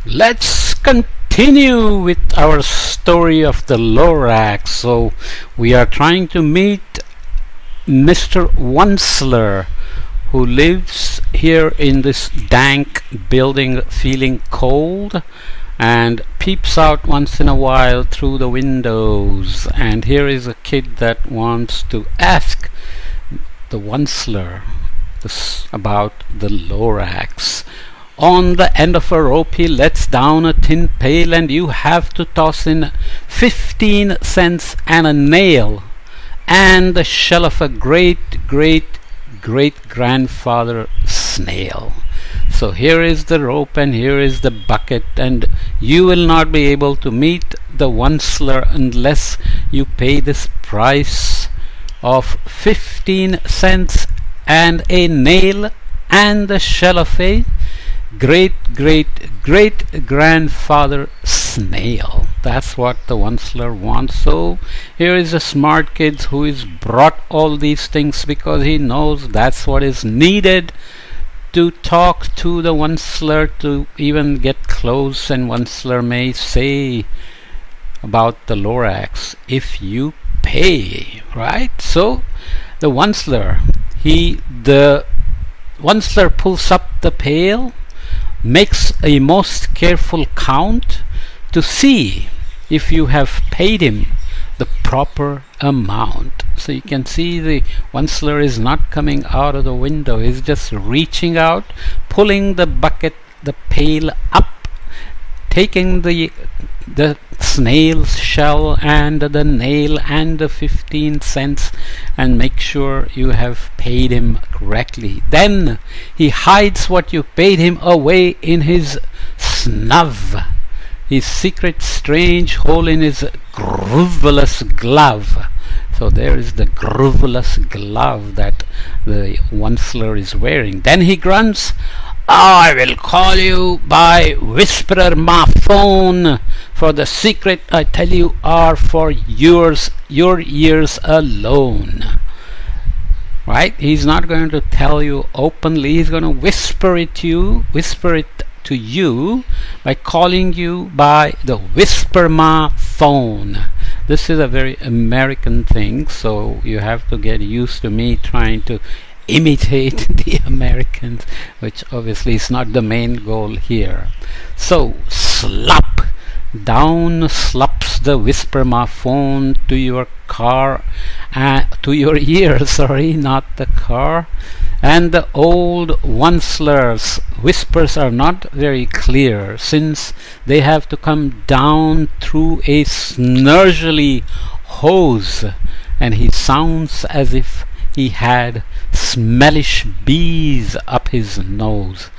Let's continue with our story of the Lorax. So we are trying to meet Mr. Once-ler, who lives here in this dank building feeling cold and peeps out once in a while through the windows. And here is a kid that wants to ask the Once-ler about the Lorax. On the end of a rope he lets down a tin pail, and you have to toss in 15 cents and a nail and the shell of a great-great-great-grandfather snail. So here is the rope and here is the bucket, and you will not be able to meet the Once-ler unless you pay this price of 15 cents and a nail and the shell of a great-great-great-grandfather snail. That's what the Once-ler wants. So here is a smart kid who is brought all these things because he knows that's what is needed to talk to the Once-ler, to even get close. And Once-ler may say about the Lorax, if you pay, right? So the Once-ler pulls up the pail, makes a most careful count to see if you have paid him the proper amount. So you can see the Once-ler is not coming out of the window. He's just reaching out, pulling the bucket, the pail up, taking the snail's shell and the nail and the 15 cents, and make sure you have paid him correctly. Then he hides what you paid him away in his snub, his secret strange hole in his grooveless glove. So there is the grooveless glove that the Once-ler is wearing. Then he grunts, I will call you by whisperer my phone, for the secret I tell you are for your ears alone. Right? He's not going to tell you openly. He's going to whisper it to you by calling you by the whisper my phone. This is a very American thing, so you have to get used to me trying to imitate the Americans, which obviously is not the main goal here. So slop, down slops the whisper my phone to your car, to your ear, sorry, not the car. And the old Once-ler's whispers are not very clear, since they have to come down through a snurgly hose, and he sounds as if he had smellish bees up his nose.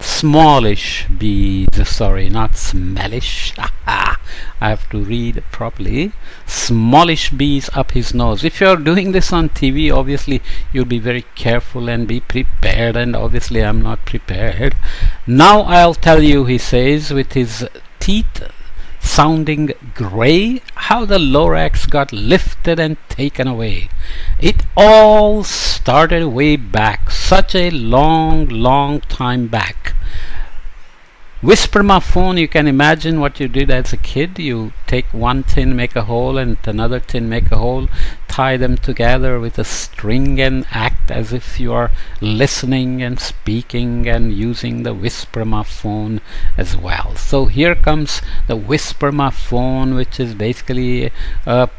Smallish bees, sorry, not smellish. I have to read properly. Smallish bees up his nose. If you're doing this on TV, obviously you'll be very careful and be prepared, and obviously I'm not prepared. Now I'll tell you, he says, with his teeth sounding grey, how the Lorax got lifted and taken away. It all started way back, such a long time back. Whisper my phone, you can imagine what you did as a kid. You take one tin, make a hole, and another tin, make a hole, tie them together with a string and act as if you are listening and speaking and using the whisper my phone as well. So here comes the whisper my phone, which is basically a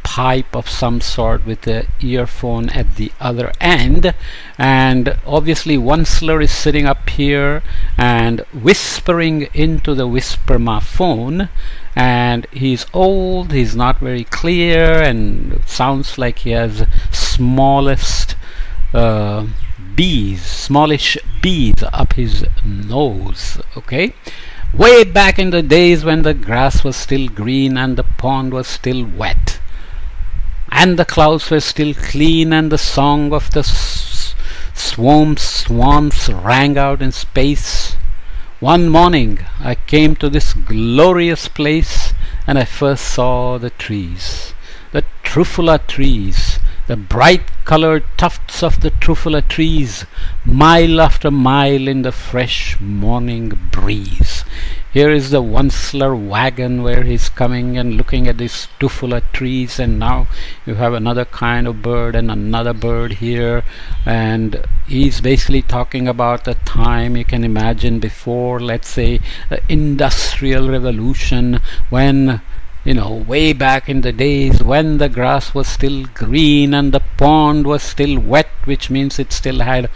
pipe of some sort with the earphone at the other end, and obviously Once-ler is sitting up here and whispering into the whisper my phone, and he's old, he's not very clear, and sounds like he has smallish bees up his nose. Okay, way back in the days when the grass was still green and the pond was still wet, and the clouds were still clean, and the song of the swans rang out in space. One morning I came to this glorious place, and I first saw the trees, the Truffula trees, the bright-colored tufts of the Truffula trees, mile after mile in the fresh morning breeze. Here is the Once-ler wagon where he's coming and looking at these Truffula trees, and now you have another kind of bird and another bird here, and he's basically talking about the time you can imagine before, let's say, the Industrial Revolution, when way back in the days when the grass was still green and the pond was still wet, which means it still had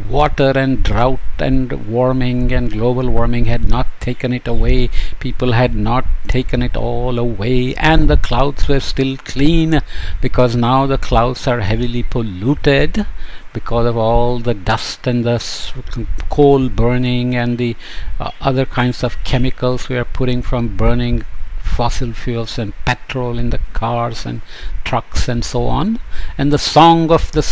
water, and drought and warming and global warming had not taken it away. People had not taken it all away, and the clouds were still clean, because now the clouds are heavily polluted because of all the dust and the coal burning and the other kinds of chemicals we are putting from burning fossil fuels and petrol in the cars and trucks and so on. And the song of the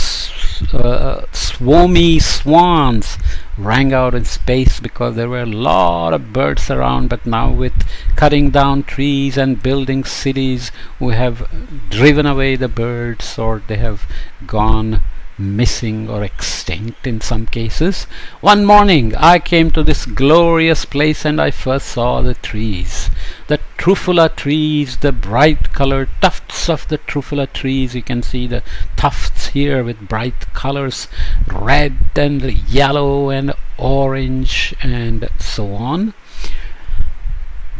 swarmy swans rang out in space because there were a lot of birds around, but now with cutting down trees and building cities, we have driven away the birds, or they have gone missing or extinct in some cases. One morning I came to this glorious place and I first saw the trees, the Truffula trees, the bright colored tufts of the Truffula trees. You can see the tufts here with bright colors, red and yellow and orange and so on.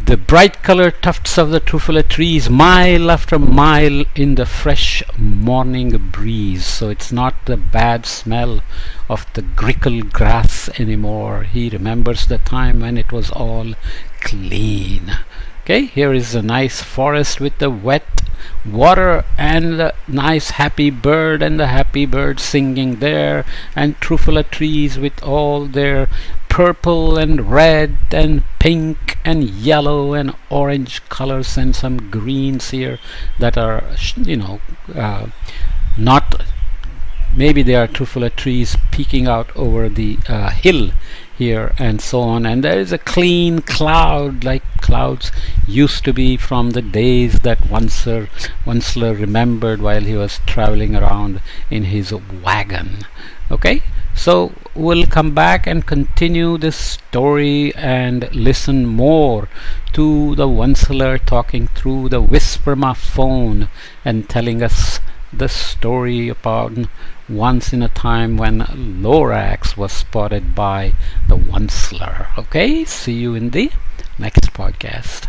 The bright colored tufts of the Truffula trees, mile after mile in the fresh morning breeze. So it's not the bad smell of the grickle grass anymore. He remembers the time when it was all clean. Okay, here is a nice forest with the wet water and the nice happy bird, and the happy bird singing there, and Truffula trees with all their purple and red and pink and yellow and orange colors, and some greens here that are not, maybe they are Truffula trees peeking out over the hill here and so on. And there is a clean cloud, like clouds used to be from the days that Once-ler remembered while he was traveling around in his wagon. Okay, so we'll come back and continue this story and listen more to the Once-ler talking through the whispermaphone and telling us the story about once in a time when Lorax was spotted by the Once-ler. Okay, see you in the next podcast.